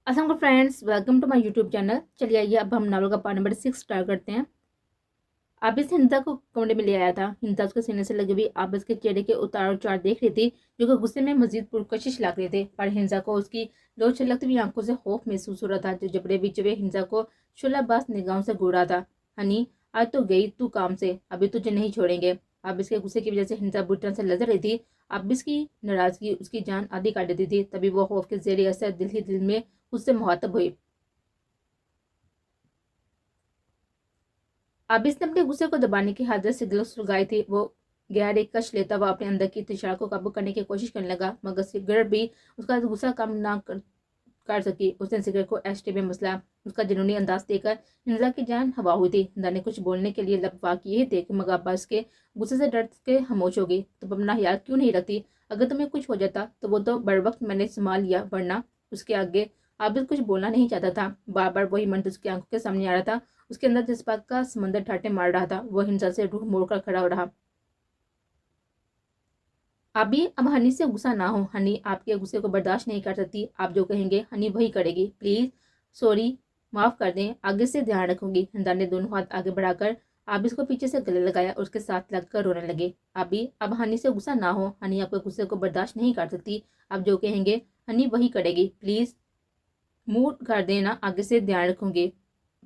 अस्सलाम friends, welcome to my YouTube channel. चलिए आइए अब हम नावल का पार्ट नंबर 6 स्टार्ट करते हैं। आबिस हिंदा को कमरे में ले आया था। हिंदा उसके सीने से लगी हुई आबिस के चेहरे के उतार चढ़ाव देख रही थी, जो कि गुस्से में मजीद पुरकशिश लग रहे थे। पर हिंदा को उसकी लो छलकती हुई आंखों से खौफ महसूस हो रहा था, जो जबड़े बीच वे हिंदा को शुलाबाज निगाहों से घूरा था। हनी, आज तो गई तू काम से, अभी तुझे नहीं छोड़ेंगे। आबिस के गुस्से की वजह से हिंदा बुरी तरह से लड़ रही थी। आबिस की नाराजगी उसकी जान आधी काट देती थी। तभी वो खौफ के जेर असर दिल ही दिल में उससे मुहातब हुई। आबिस ने अपने गुस्से को दबाने की हालत से गिलस लगाई थी। वो गहरी कश लेता हुआ अपने अंदर की इंतशार को काबू करने की कोशिश करने लगा, मगर सिगरेट भी उसका गुस्सा कम ना कर सकी। उसने सिगरेट को एस्ट्रे में मसला। उसका जुनूनी अंदाज देखकर हिंदा की जान हवा हुई थी। हिंदा ने कुछ बोलने के लिए लब वाक यही थे कि मगर अब्बास के गुस्से से डर के खामोश हो गई। तुम अपना ख्याल क्यों नहीं रखती? अगर तुम्हें कुछ हो जाता तो वो तो बर वक्त मैंने संभाल लिया, वरना। उसके आगे आबिद कुछ बोलना नहीं चाहता था। बार बार वही मंत्र उसकी आंखों के सामने आ रहा था। उसके अंदर जज्बात का समंदर ठाटे मार रहा था। वह हिंसा से रूह मोड़कर खड़ा हो रहा। अभी अब हनी से गुस्सा ना हो। हनी आपके गुस्से को बर्दाश्त नहीं कर सकती। आप जो कहेंगे हनी वही करेगी। प्लीज, सॉरी, माफ कर दें, आगे से ध्यान रखूंगी। हिंदा ने दोनों हाथ आगे बढ़ाकर आबिस को पीछे से गले लगाया और उसके साथ लगकर रोने लगे। अभी अब हनी से गुस्सा ना हो। हनी आपके गुस्से को बर्दाश्त नहीं कर सकती। आप जो कहेंगे हनी वही करेगी। प्लीज, मूड कर देना, आगे से ध्यान रखूंगी।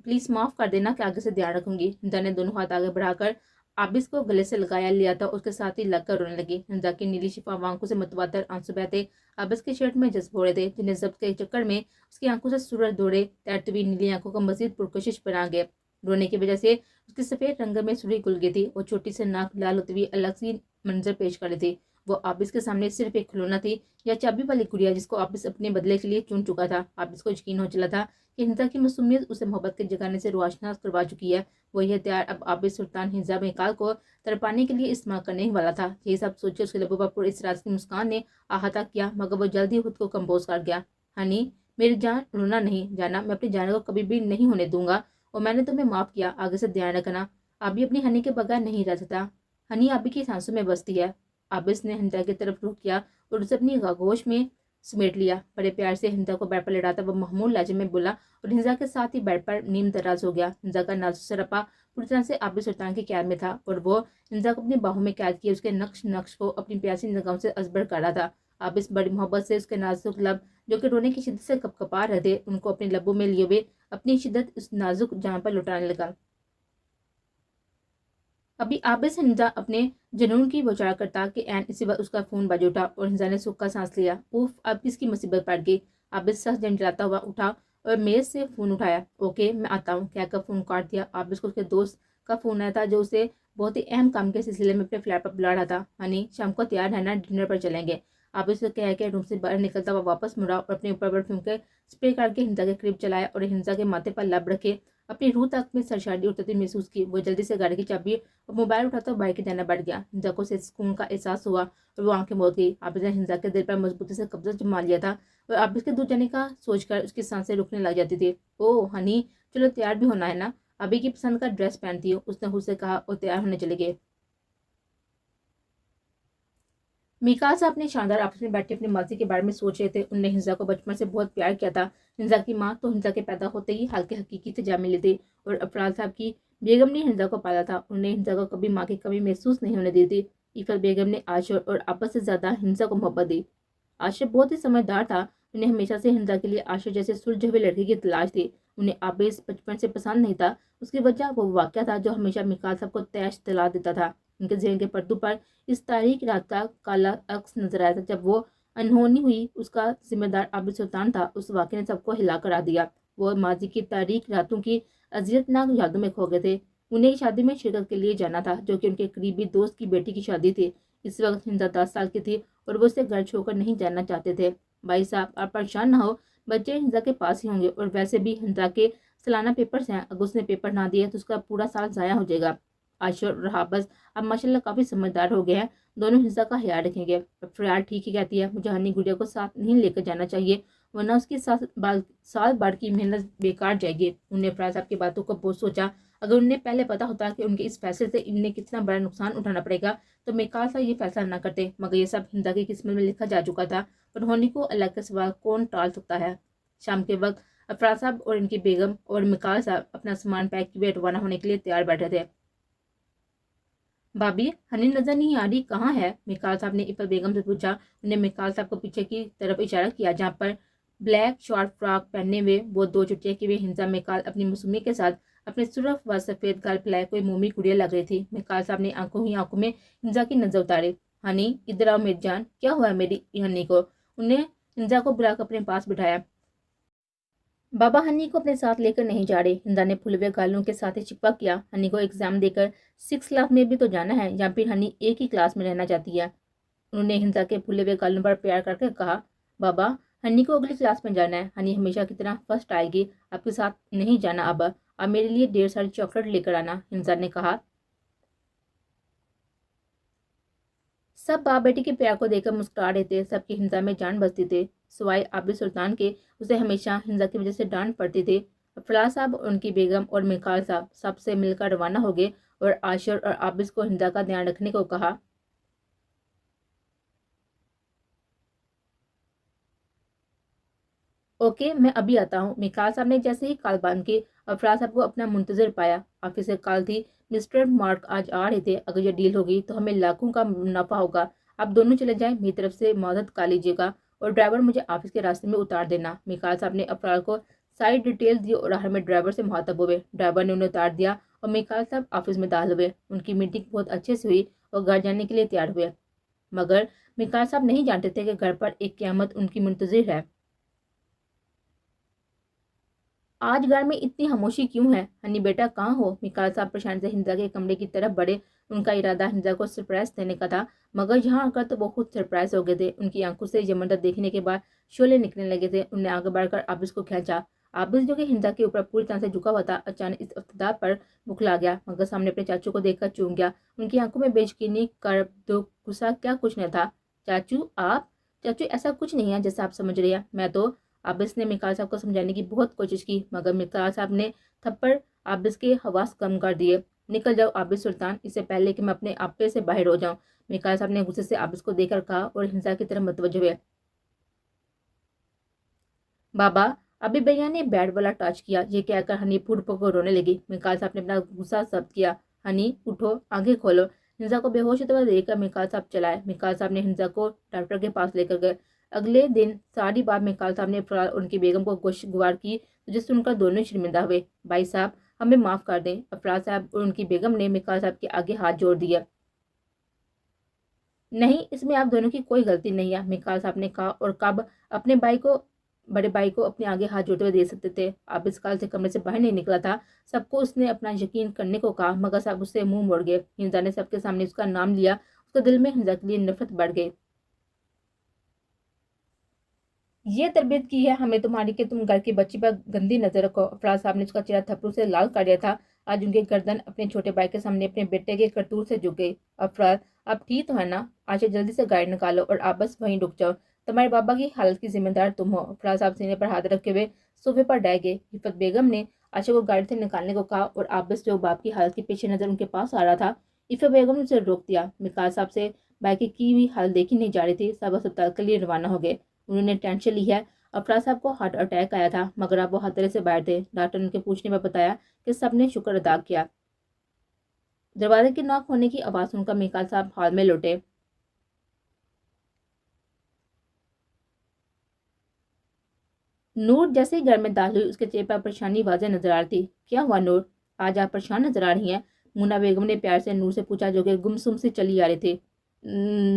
प्लीज माफ कर देना कि आगे से ध्यान रखूंगी। हिंदा ने दोनों हाथ आगे बढ़ाकर आबिस को गले से लगाया लिया था। उसके साथ ही लगकर रोने लगी। हिंदा की नीली शिफाफ आंखों से मुतवातर आंसू बहते आबिस की शर्ट में जज्ब हो रहे थे, जिन्हें जब्त के चक्कर में उसकी आंखों से सूरज दौड़े तैरती हुई नीली आंखों को मजीद पुरकशिश बना गए। रोने की वजह से उसकी सफेद रंग में सुर्खी खुल गई थी और छोटी से नाक लाल होती हुई अलग सी मंजर पेश कर रही थी। वो आबिस के सामने सिर्फ एक खिलौना थी, या चाबी वाली गुड़िया, जिसको आबिस अपने बदले के लिए चुन चुका था। आबिस को यकीन हो चला था कि हिंसा की मासूमियत उसे मोहब्बत के जगाने से रोशनास करवा चुकी है। वही हथियार अब आबिस सुल्तान हिंसा बेकाल को तरपाने के लिए इस्तेमाल करने ही वाला था। यही सब सोचे उसके लबों पर इस राज की मुस्कान ने अहाता किया, मगर वो जल्द ही खुद को कंपोज कर गया। हनी, मेरी जान, रोना नहीं जाना, मैं अपनी जान को कभी भी नहीं होने दूंगा। और मैंने तुम्हें माफ किया, आगे से ध्यान रखना। अभी अपनी हनी के बगैर नहीं रह सकता। हनी अभी की सांसों में बसती है। आबिस ने हिंदा की तरफ रुख किया और उसे अपनी आगोश में समेट लिया। बड़े प्यार से हिंदा को बेड पर लेटाता वह महमूद लहजे में बोला, और हिंजा के साथ ही बेड पर नीम दराज हो गया। हिंजा का नाजुक सरपा पूरी तरह से आबिद सुल्तान की कैद में था और वो हिंजा को अपनी बाहों में कैद किए उसके नक्श नक्श को अपनी प्यासी निगाहों से अजबर कर रहा था। आबिद बड़ी मोहब्बत से उसके नाजुक लब, जो कि रोने की शिद्दत से कपकपा रहे थे, उनको अपने लबों में लिए हुए अपनी शिद्दत उस नाजुक जान पर लुटाने लगा। अभी आबिस हिंजा अपने जुनून की बौछार करता कि एन इसी वक्त उसका फोन बज उठा और हिंजा ने सूखा सांस लिया। उफ, अब किसकी मुसीबत पड़ गई। आबिस सच झंझलाता हुआ उठा और मेज से फोन उठाया। ओके, मैं आता हूँ, कहकर फोन काट दिया। आबिस को उसके दोस्त का फोन आया था, जो उसे बहुत ही अहम काम के सिलसिले में अपने फ्लैट पर बुला रहा था। हनी, शाम को तैयार रहना, डिनर पर चलेंगे। आबिस को कह के रूम से बाहर निकलता हुआ वापस मुड़ा और अपने ऊपर परफ्यूम के स्प्रे करके हिंजा के करीब चलाया और हिंजा के माथे पर लब रखे अपनी रूह तक में सरशादी उठती महसूस की। वो जल्दी से गाड़ी की चाबी और मोबाइल उठाता हुआ बाइक के जाना बढ़ गया। हिंजा को से सुकून का एहसास हुआ और वो आंखें मोड़ गई। आबिद ने हिंजा के दिल पर मजबूती से कब्जा जमा लिया था और आबिद के दूर जाने का सोचकर उसकी सांसें रुकने लग जाती थी। ओह हनी, चलो तैयार भी होना है ना, अभी की पसंद का ड्रेस पहनती हो, उसने खुद से कहा और तैयार होने चले गए। मीकाल साहब अपने शानदार आपस में बैठे अपनी मासी के बारे में सोच रहे थे। उनने हिंजा को बचपन से बहुत प्यार किया था। हिंजा की माँ तो हिंजा के पैदा होते ही हल्के हकीकी से जा मिली थी और अफराज साहब की बेगम ने हिंजा को पाला था। उन्हें हिंजा को कभी माँ की कमी महसूस नहीं होने दी थी। इफत बेगम ने आशर और आपस से ज्यादा हिंजा को मोहब्बत दी। आशर बहुत ही समझदार था। उन्हें हमेशा से हिंजा के लिए आशर जैसे सुलझे हुए लड़के की तलाश थी। उन्हें आबिस बचपन से पसंद नहीं था। उसकी वजह वो वाक्य था जो हमेशा मिकाल साहब को तैश दिला देता था। उनके जहन के पर्दों पर इस तारीख रात का काला अक्स नजर आया था। जब वो अनहोनी हुई, उसका जिम्मेदार आबिद सुल्तान था। उस वाक़े ने सबको हिला कर आ दिया। वो माजी की तारीख रातों की अजियतनाक यादों में खो गए थे। उन्हें शादी में शिरकत के लिए जाना था, जो कि उनके करीबी दोस्त की बेटी की शादी थी। इस वक्त हिंदा 10 साल की थी और वो उसे घर छोड़कर नहीं जाना चाहते थे। भाई साहब, आप परेशान ना हो, बच्चे हिंदा के पास ही होंगे और वैसे भी हिंदा के सालाना पेपर्स हैं। अगर उसने पेपर ना दिए तो उसका पूरा साल ज़ाया हो जाएगा। आशर और हाबस अब माशाल्लाह काफ़ी समझदार हो गए हैं। दोनों हिस्सा का ख्याल रखेंगे। फरियाल ठीक ही कहती है, मुझे हनी गुड़िया को साथ नहीं लेकर जाना चाहिए, वरना उसकी साल भर की मेहनत बेकार जाएगी। उन्हें फराज साहब की बातों को बहुत सोचा। अगर उन्हें पहले पता होता कि उनके इस फैसले से इन्हें कितना बड़ा नुकसान उठाना पड़ेगा, तो मेकाल सा ये फैसला ना करते। मगर ये सब हिंदा की किस्मत में लिखा जा चुका था और होनी को अल्लाह के सिवा कौन टाल सकता है। शाम के वक्त अफराज साहब और इनकी बेगम और मिकाल साहब अपना सामान पैक किए रवाना होने के लिए तैयार बैठे थे। भाभी, हनी नजर नहीं आ रही, कहाँ है? मिकाल साहब ने इफ़त बेगम से पूछा। उन्हें मिकाल साहब को पीछे की तरफ इशारा किया, जहाँ पर ब्लैक शॉर्ट फ्रॉक पहने हुए वो दो चुटिया की हुई हिंसा मिकाल अपनी मासूमी के साथ अपने सुर्ख व सफेद गाल फैलाए कोई मोमी गुड़िया लग रही थी। मिकाल साहब ने आंखों में हिंसा की नजर उतारी। हनी, इधर आओ मेरी जान, क्या हुआ है मेरी हनी को? उन्हें हिंसा को बुलाकर अपने पास बिठाया। बाबा हनी को अपने साथ लेकर नहीं जा रहे। हिंदा ने फूले हुए गालों के साथ ही चिपका किया। हनी को एग्जाम देकर 6 लाख में भी तो जाना है, या फिर हनी एक ही क्लास में रहना चाहती है? उन्होंने हिंदा के फूले हुए गालों पर प्यार करके कहा, बाबा हनी को अगली क्लास में जाना है। हनी हमेशा की तरह फर्स्ट आएगी, आपके साथ नहीं जाना। अब आप मेरे लिए ढेर सारी चॉकलेट लेकर आना, हिंदा ने कहा। सब बाप बेटी के प्यार को देखकर मुस्कुरा रहे थे। सबकी हिंसा में जान बसती थी, सिवाय आबिद सुल्तान के। उसे हमेशा हिंसा की वजह से डांट पड़ती थी। फलाह साहब, उनकी बेगम और मिकाल साहब सबसे मिलकर रवाना हो गए और आशिर और आबिद को हिंदा का ध्यान रखने को कहा। ओके, मैं अभी आता हूँ। मिकाल साहब ने जैसे ही कॉल बंद की, अफराज साहब को अपना मुंतजर पाया। ऑफिस से कॉल थी, मिस्टर मार्क आज आ रहे थे। अगर ये डील होगी तो हमें लाखों का मुनाफा होगा। आप दोनों चले जाएं, मेरी तरफ से मदद कर लीजिएगा और ड्राइवर मुझे ऑफिस के रास्ते में उतार देना। मिकाल साहब ने अफराज को सारी डिटेल दी और आखिर में ड्राइवर से मुखातब हुए। ड्राइवर ने उन्हें उतार दिया और मिकाल साहब ऑफिस में दाखिल हुए। उनकी मीटिंग बहुत अच्छे से हुई और घर जाने के लिए तैयार हुए, मगर मिकाल साहब नहीं जानते थे कि घर पर एक क़यामत उनकी मुंतजिर है। आज घर में इतनी खामोशी क्यों है? हनी बेटा कहाँ हो? मिकाल साहब परेशान से हिंदा के कमरे की तरफ बढ़े। उनका इरादा हिंदा को सरप्राइज देने का था, मगर यहाँ आकर तो वो खुद सरप्राइज हो गए थे। उनकी आंखों से ये मंजर देखने के बाद शोले निकलने लगे थे। उन्हें आगे बढ़कर आबिस को खींचा। आबिस, जो कि हिंदा के ऊपर पूरी तरह से झुका हुआ था, अचानक इस इब्तिदा पर बुखला गया, मगर सामने अपने चाचू को देखकर चूम गया। उनकी आंखों में बेयकीनी, कर, दुख, गुस्सा, क्या कुछ न था। चाचू आप? चाचू, ऐसा कुछ नहीं है जैसा आप समझ रहे हैं। मैं तो आबिस ने मिकाल साहब को समझाने की बहुत कोशिश की, मगर मिकाल साहब ने थप्पड़ आबिस के हवास कम कर दिए। निकल जाओ आबिस सुल्तान, इससे पहले कि मैं अपने आपे से बाहर हो जाऊं। मिकाल साहब ने गुस्से से आबिस को देखकर कहा और हिंसा की तरफ मुतवज्जो हुए। बाबा, अभी भैया ने बैट वाला टच किया। ये कहकर हनी फुट को रोने लगी। मिकाल साहब ने अपना गुस्सा जब्त किया। हनी उठो, आंखें खोलो। हिंसा को बेहोश होते हुए देखकर मिकाल साहब चलाए। मिकाल साहब ने हिंसा को डॉक्टर के पास लेकर गए। अगले दिन सारी बात मिकाल साहब ने उनकी बेगम को गुवार की, जिससे सुनकर दोनों शर्मिंदा हुए। भाई साहब, हमें माफ कर दें। अफराज साहब और उनकी बेगम ने मिकाल साहब के आगे हाथ जोड़ दिया। नहीं, इसमें आप दोनों की कोई गलती नहीं है, मिकाल साहब ने कहा। और कब अपने बड़े भाई को अपने आगे हाथ जोड़ते हुए दे सकते थे? आप इस काल से कमरे से बाहर नहीं निकला था। सबको उसने अपना यकीन करने को कहा, मगर सब उससे मुंह मोड़ गए। हिंदा ने सबके सामने उसका नाम लिया। उसके दिल में हिंदा के लिए नफरत बढ़ गई। ये तरबियत की है हमें तुम्हारी कि तुम घर की बच्ची पर गंदी नजर रखो। अफराज साहब ने उसका चेहरा थप्पड़ों से लाल कर दिया था। आज उनके गर्दन अपने छोटे भाई के सामने अपने बेटे के करतूत से झुक गई। अफराज, आप ठीक तो है ना? आशा, जल्दी से गाड़ी निकालो और आप बस वहीं रुक जाओ। तुम्हारे बाबा की हालत की जिम्मेदार तुम हो। अफराज साहब सीने पर हाथ रखे हुए सोफे पर डह गए। हिफत बेगम ने आशा को गाड़ी से निकालने को कहा और आबिस, जो बाप की हालत के पीछे नजर उनके पास आ रहा था, इफत बेगम ने उसे रोक दिया। मिकाल साहब से बाइक की हुई हालत देखी नहीं जा रही थी। सब अस्पताल के लिए रवाना हो गए। उन्होंने टेंशन ली है। अफराज साहब को हार्ट अटैक आया था, मगर अब वो खतरे से बाहर थे। डॉक्टर ने उनके पूछने में बताया कि सबने शुक्र अदा किया। दरवाजे की नॉक होने की आवाज सुनकर मिकाल साहब हॉल में लौटे। नूर जैसे ही घर में दाखिल हुई, उसके चेहरे पर परेशानी वाज़ेह नजर आ रही थी। क्या हुआ नूर, आज आप परेशान नजर आ रही हैं? मुन्ना बेगम ने प्यार से नूर से पूछा, जो कि गुमसुम से चली आ रही थी।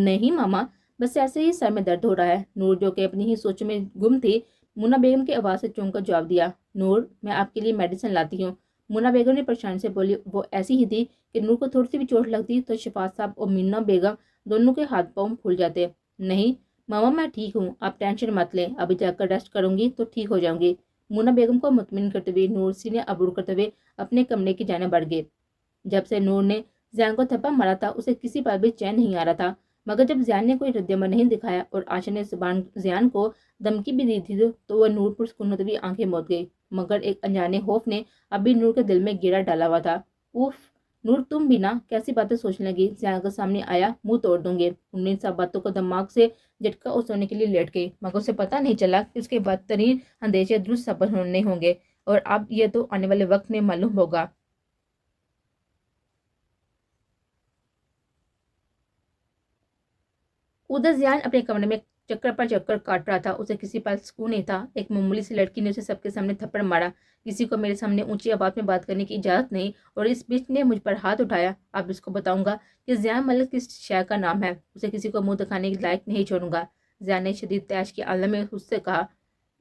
नहीं मामा, बस ऐसे ही सर में दर्द हो रहा है। नूर, जो कि अपनी ही सोच में गुम थी, मुन्ना बेगम की आवाज़ से चौंक कर जवाब दिया। नूर, मैं आपके लिए मेडिसिन लाती हूँ। मुन्ना बेगम ने परेशानी से बोली। वो ऐसी ही थी कि नूर को थोड़ी सी भी चोट लगती तो शफात साहब और मुन्ना बेगम दोनों के हाथ पाँव फूल जाते। नहीं मामा, मैं ठीक हूँ, आप टेंशन मत लें। अभी जाकर रेस्ट करूंगी तो ठीक हो जाऊंगी। मुन्ना बेगम को मुतमिन करते हुए नूर सीने अबूर करते हुए अपने कमरे की जाने बढ़ गए। जब से नूर ने जैन को थप्पा मारा था, उसे किसी पर भी चैन नहीं आ रहा था, मगर जब जैन ने कोई रद्दमल नहीं दिखाया और आशा ने जुबान जैन को धमकी भी दी थी, तो वह नूर पर सुकून होते हुए आंखें मौत गई। मगर एक अनजाने खौफ ने अभी नूर के दिल में गिरा डाला हुआ था। उफ, नूर तुम भी ना कैसी बातें सोचने लगी। ज़िया के सामने आया, मुंह तोड़ दूंगे। उन्हें इन सब बातों को दिमाग से झटका और सोने के लिए लेट गई, मगर उसे पता नहीं चला कि उसके बदतरीन अंदेशे दुरुस्त सफल होने होंगे, और अब यह तो आने वाले वक्त में मालूम होगा। उधर जियान अपने कमरे में चक्कर पर चक्कर काट रहा था। उसे किसी पल सुकून नहीं था। एक मामूली सी लड़की ने उसे सबके सामने थप्पड़ मारा। किसी को मेरे सामने ऊंची आवाज में बात करने की इजाजत नहीं, और इस बीच ने मुझ पर हाथ उठाया। अब इसको बताऊंगा कि जियान मलिक किस शय का नाम है। उसे किसी को मुंह दिखाने के लायक नहीं छोड़ूंगा। जियान ने शदीद तैश के आलम में उससे कहा।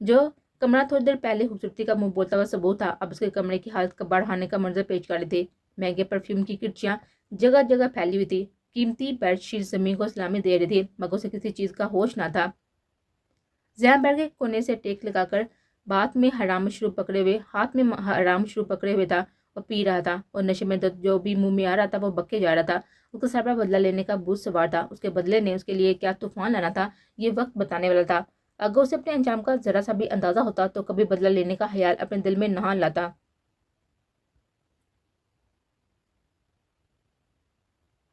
जो कमरा थोड़ी देर पहले खूबसूरती का मुंह बोलता हुआ सबूत था, अब उसके कमरे की हालत का बढ़ाने का मंजर पेश कर रहे थे। महंगे परफ्यूम की किर्चियां जगह जगह फैली हुई थी। कीमती बेडशीट जमीन को सलामी दे रही थी, मगर उसे किसी चीज का होश ना था। जैन बैठ के कोने से टेक लगाकर बात में हराम मशरूब पकड़े हुए हाथ में हराम मशरूब पकड़े हुए था और पी रहा था, और नशे में जो भी मुंह में आ रहा था वो बक्के जा रहा था। उसका सर पर बदला लेने का भूत सवार था। उसके बदले ने उसके लिए क्या तूफान लाना था, ये वक्त बताने वाला था। अगर उसे अपने अंजाम का जरा सा भी अंदाजा होता तो कभी बदला लेने का ख्याल अपने दिल में ना लाता।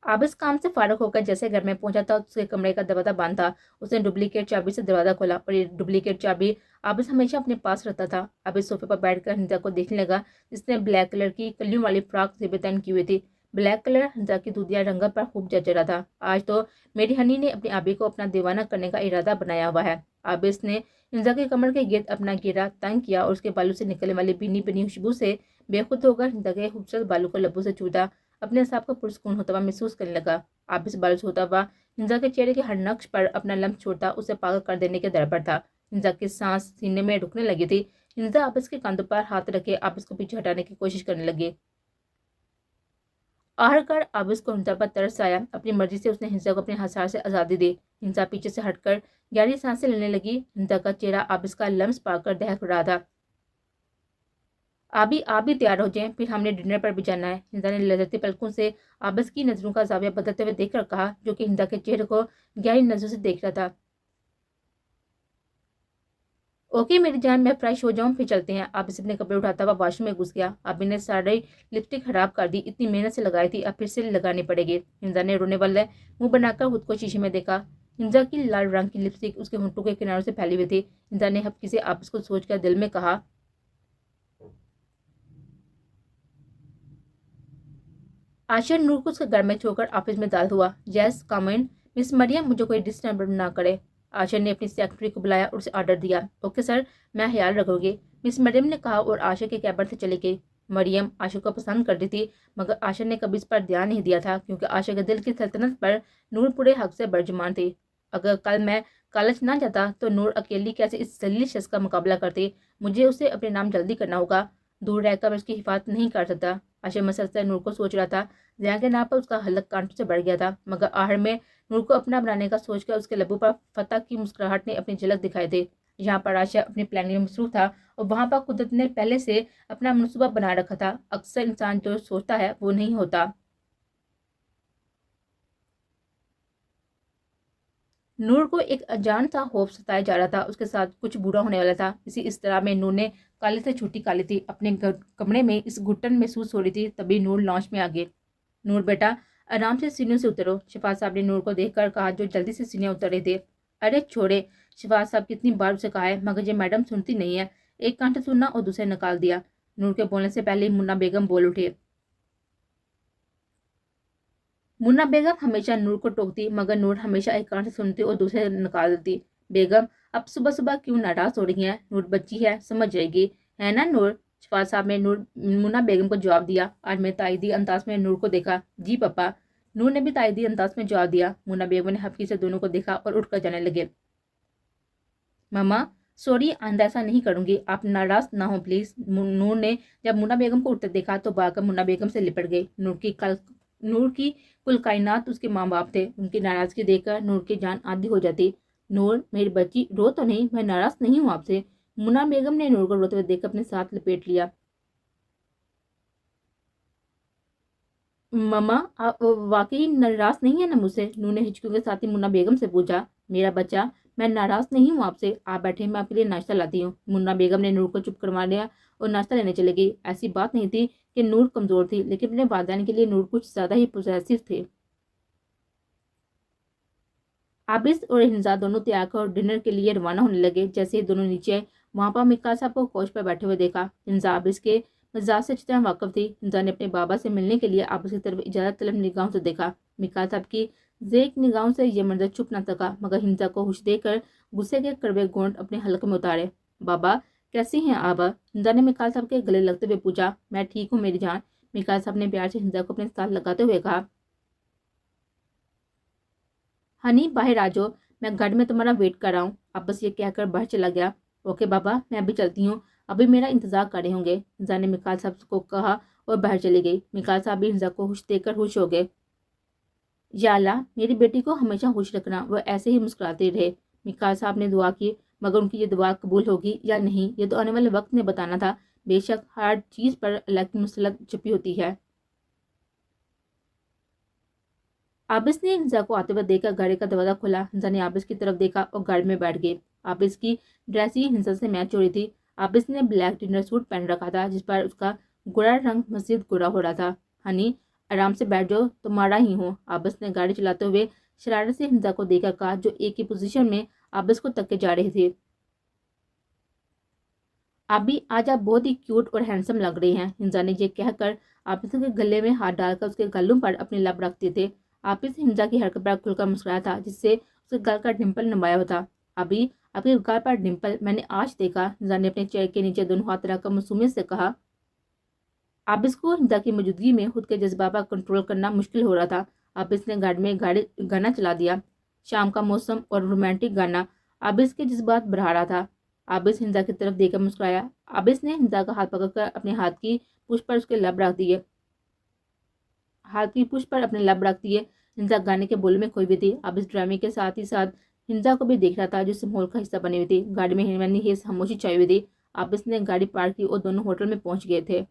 आबिस काम से फारग होकर जैसे घर में पहुंचा था, उसके कमरे का दरवाजा बंद था। उसने डुप्लीकेट चाबी से दरवाजा खोला, और ये डुप्लीकेट चाबी आबिस हमेशा अपने पास रखता था। आबिस सोफे पर बैठकर हिंदा को देखने लगा, जिसने ब्लैक कलर की कलियों वाली फ्रॉक से बेतन की हुई थी। ब्लैक कलर हिंदा की दूधिया रंग पर खूब जच रहा था। आज तो मेरी हनी ने अपने आबी को अपना दीवाना करने का इरादा बनाया हुआ है। आबिस ने हिंदा के कमर के गिर्द अपना घेरा तंग किया, और उसके बालों से निकलने वाली भीनी भीनी खुशबू से बेखुद होकर हिंदा के खूबसूरत बालों को लबों से छूता अपने आप को पुरस्कून होता हुआ महसूस करने लगा। आबिस बारिश होता हुआ हिंजा के चेहरे के हर नक्श पर अपना लम्ब छोड़ता उसे पागल कर देने के दर पर था। हिंजा की सांस सीने में रुकने लगी थी। हिंजा आबिस के कंधों पर हाथ रखे आबिस को पीछे हटाने की कोशिश करने लगी। आखिरकार आबिस को हिंसा पर तरस आया। अपनी मर्जी से उसने हिंसा को अपने हसार से आजादी दी। हिंसा पीछे से हटकर गहरी सांसें लेने लगी। हिंसा का चेहरा आबिस का लम्स पाकर दहक रहा था। आप भी तैयार हो जाएं, फिर हमने डिनर पर भी जाना है। हिंदा ने लजरती पलकों से आबिस की नजरों का जाविया बदलते हुए देखकर कहा, जो कि हिंदा के चेहरे को गहरी नजरों से देख रहा था। ओके मेरी जान, मैं फ्रेश हो जाऊं, फिर चलते हैं। आबिस अपने कपड़े उठाता हुआ वॉशरूम में घुस गया। आबिस ने सारी लिपस्टिक खराब कर दी। इतनी मेहनत से लगाई थी, अब फिर से लगानी पड़ेगी। हिंदा ने रोने वाले मुंह बनाकर खुद को शीशे में देखा। हिंदा की लाल रंग की लिपस्टिक उसके होंठों के किनारों से फैली हुई थी। हिंदा ने हल्की से आबिस को सोचकर दिल में कहा, आशिर नूर को उसके घर में छोड़कर ऑफिस में दाखिल हुआ। जैस कमेंट, मिस मरियम मुझे कोई डिस्टर्ब ना करे। आशिर ने अपनी सेक्रेटरी को बुलाया और उसे ऑर्डर दिया। ओके सर, मैं ख्याल रखूंगी, मिस मरियम ने कहा, और आशिर के कैबिन से चली गई। मरियम आशिर को पसंद करती थी, मगर आशिर ने कभी इस पर ध्यान नहीं दिया था, क्योंकि आशिर के दिल की सल्तनत पर नूर पूरे हक से बरजुमान थी। अगर कल मैं कॉलेज ना जाता तो नूर अकेली कैसे इस जलील शख्स का मुकाबला करती। मुझे उसे अपने नाम जल्दी करना होगा। दूर रहकर मैं उसकी हिफाजत नहीं कर सकता। आशिर मसलसल नूर को सोच रहा था। जया के नाम पर उसका हलक कांटों से बढ़ गया था, मगर आखिर में नूर को अपना बनाने का सोचकर उसके लबों पर फतह की मुस्कुराहट ने अपनी झलक दिखाई दी। यहाँ पर आशा अपनी प्लानिंग में मसरूफ था, और वहां पर कुदरत ने पहले से अपना मनसूबा बना रखा था। अक्सर इंसान जो सोचता है वो नहीं होता। नूर को एक अनजान सा खौफ सताया जा रहा था, उसके साथ कुछ बुरा होने वाला था। इस तरह में नूर ने कॉलेज से छुट्टी काली थी। अपने कमरे में इस घुटन महसूस हो रही थी, तभी नूर लॉन्च में आ गई। नूर बेटा, आराम से सीढ़ियों से उतरो, शिफात साहब ने नूर को देखकर कहा, जो जल्दी से सीढ़ियां उतर रहे थे। अरे छोड़े, शिफात साहब कितनी बार उसे कहा है, मगर ये मैडम सुनती नहीं है। एक कान से सुनना और दूसरे निकाल दिया। नूर के बोलने से पहले ही मुन्ना बेगम बोल उठे। मुन्ना बेगम हमेशा नूर को टोकती, मगर नूर हमेशा एक कान से सुनती और दूसरे निकाल देती। बेगम, अब सुबह सुबह क्यों नाराज हो रही हैं? नूर बच्ची है, समझ जाएगी, है ना नूर? शफात साहब ने नूर मुन्ना बेगम को जवाब दिया। आज मैं ताइदी अंदाज में नूर को देखा। जी पापा। नूर ने भी ताइदी अंदाज में जवाब दिया। मुन्ना बेगम ने हफ्की से दोनों को देखा और उठकर जाने लगे। मामा, सॉरी, आइंदा ऐसा नहीं करूंगी, आप नाराज ना हो प्लीज। नूर ने जब मुन्ना बेगम को उठते देखा तो भागकर मुन्ना बेगम से लिपट गई। नूर की कुल कायनात उसके माँ बाप थे। उनकी नाराजगी देखकर नूर की जान आधी हो जाती। नूर मेरी बच्ची, रो तो नहीं, मैं नाराज नहीं हूँ आपसे। मुन्ना बेगम ने नूर को रोते हुए देखकर अपने साथ लपेट लिया। मम्मा, आप वाकई नाराज नहीं है ना मुझसे? नूर ने हिचकियों के साथ ही मुन्ना बेगम से पूछा। मेरा बच्चा, मैं नाराज नहीं हूँ आपसे। आप बैठे, मैं आपके लिए नाश्ता लाती हूँ। मुन्ना बेगम ने नूर को चुप करवा लिया और नाश्ता लेने चली गई। ऐसी बात नहीं थी कि नूर कमज़ोर थी, लेकिन अपने वालिदैन के लिए नूर कुछ ज़्यादा ही पॉसेसिव थे। आबिस और हिंजा दोनों तैयार कर डिनर के लिए रवाना होने लगे। जैसे ही दोनों नीचे आए, वहाँ पर मिकाल साहब को कोच पर बैठे हुए देखा। हिंजा आबिस के मिजाज से अच्छी तरह वाकफ थी। हिंजा ने अपने बाबा से मिलने के लिए आबिस की तरफ इजाज़त तलब निगाहों से देखा। मिकाल साहब की जेक निगाहों से यह मंजर छुप न सका, मगर हिंजा को हुश देकर गुस्से के कड़वे गोंद अपने हल्क में उतारे। बाबा कैसी हैं आप? हिंजा ने मिकाल साहब के गले लगते हुए पूछा। मैं ठीक हूँ मेरी जान, मिकाल साहब ने प्यार से हिंजा को अपने साथ लगाते हुए कहा। हनी बाहर आ जाओ, मैं घर में तुम्हारा वेट कर रहा हूँ। अब बस ये कहकर बाहर चला गया। ओके बाबा, मैं अभी चलती हूँ, अभी मेरा इंतजार कर रहे होंगे, हिंजा ने मिकाल साहब को कहा और बाहर चली गई। मिकाल साहब भी हिंजा को खुश देकर खुश हो गए। या अल्लाह, मेरी बेटी को हमेशा खुश रखना, वह ऐसे ही मुस्कुराते रहे। मिकाल साहब ने दुआ की, मगर उनकी ये दुआ कबूल होगी या नहीं, ये तो आने वाले वक्त ने बताना था। बेशक हर चीज़ पर अल्लाह की मुसलत छुपी होती है। आबिस ने हिंजा को आते हुए देखकर गाड़ी का दरवाजा खोला। हिंजा ने आबिस की तरफ देखा और गाड़ी में बैठ गई। आबिस की ड्रेस ही हिंजा से मैच हो रही थी। आबिस ने ब्लैक डिनर सूट पहन रखा था, जिस पर उसका गोरा रंग मजीद गोरा हो रहा था। हनी आराम से बैठ जाओ, तुम्हारा ही हो, आबिस ने गाड़ी चलाते हुए शरारत से हिंजा को देखकर कहा, जो एक ही पोजीशन में आबिस को तक के जा रहे थे। अभी आज आप बहुत ही क्यूट और हैंडसम लग रही हैं, हिंजा ने ये कहकर आबिस के गले में हाथ डालकर उसके गलों पर अपने लब रखते थे। आबिस हिंजा की हरकत पर खुलकर मुस्कुराया था, जिससे उसके गाल का डिंपल नुमाया हुआ था। अभी आपके गाल पर डिंपल मैंने आज देखा, हिंजा ने अपने चेहरे के नीचे दोनों हाथ रखकर मासूमियत से कहा। आबिस को हिंजा की मौजूदगी में खुद के जज्बा पर कंट्रोल करना मुश्किल हो रहा था। आबिस ने गाड़ी गाना चला दिया। शाम का मौसम और रोमांटिक गाना आबिस के जज्बात बढ़ा रहा था। आबिस हिंजा की तरफ देखकर मुस्कुराया। आबिस ने हिंजा का हाथ पकड़कर अपने हाथ की पुष्प पर उसके लब रख दिए। हिंजा गाने के बोल में खोई हुई थी। आबिस ड्रामे के साथ ही साथ हिंजा को भी देख रहा था, जो इस माहौल का हिस्सा बनी हुई थी। गाड़ी में हिरमनी ही खामोशी छाई हुई थी। आबिस ने गाड़ी पार्क की और दोनों होटल में पहुंच गए थे।